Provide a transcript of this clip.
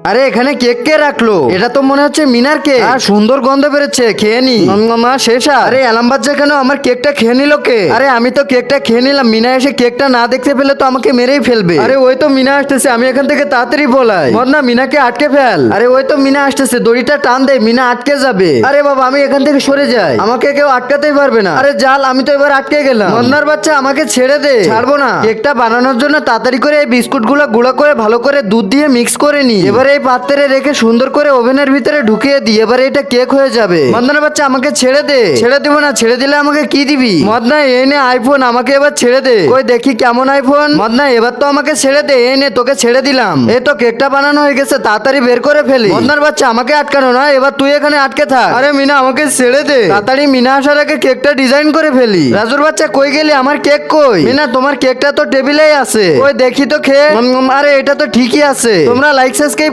আরে এখানে কেক কে রাখলো? এটা তো মনে হচ্ছে মিনার কেক। আর সুন্দর গন্ধ বেরোচ্ছে, খেয়ে নি। মা শেষ। আরে অ্যালামবাজ কেন আমার কেকটা খেয়ে নিল কে? আরে আমি তো কেকটা খেয়ে নিলাম, মিনা এসে কেকটা না দেখতে পেলে তো আমাকে মেরেই ফেলবে। আরে ওই তো মিনা আসতেছে, আমি এখান থেকে তাড়াতাড়ি বলাই। মদনা মিনাকে আটকে ফেল। আরে ওই তো মিনা আসতেছে, দড়িটা টান দে, মিনা আটকে যাবে। আরে বাবা আমি এখান থেকে সরে যাই, আমাকে কেউ আটকাতেই পারবে না। আরে জাল, আমি তো এবার আটকে গেলাম। মদনার বাচ্চা আমাকে ছেড়ে দে। ছাড়বো না। কেকটা বানানোর জন্য তাড়াতাড়ি করে এই বিস্কুট গুলো গুঁড়ো করে ভালো করে দুধ দিয়ে মিক্স করে নি। এবারে এই পাত্রে রেখে সুন্দর করে ওভেনের ভিতরে ঢুকিয়ে দিই। এবারে এটা কেক হয়ে যাবে। মদনার বাচ্চা আমাকে ছেড়ে দে। ছেড়ে দিব না, ছেড়ে দিলে আমাকে কি দিবি? মদনা এই নে আইফোন, আমাকে এবার ছেড়ে দে। কই দেখি কেমন আইফোন। মদনা এবার তো আমাকে ছেড়ে দে। এই নে তোকে ছেড়ে দিলাম। এই তো কেকটা বানানো হয়ে গেছে, তাড়াতাড়ি বের করে ফেলি। মদনার বাচ্চা আমাকে আটকানো না, এবার তুই এখানে আটকে থাক। আরে মিনা আমাকে ছেড়ে দে, তাড়াতাড়ি মিনা আসার আগে কেকটা ডিজাইন করে ফেলি। রাজুর বাচ্চা কই গেলি? আমার কেক কই? মিনা তোমার কেকটা তো টেবিলেই আছে, ওই দেখি তো খেয়ে। আরে এটা তো ঠিকই আছে। তোমরা লাইক সাবস্ক্রাইব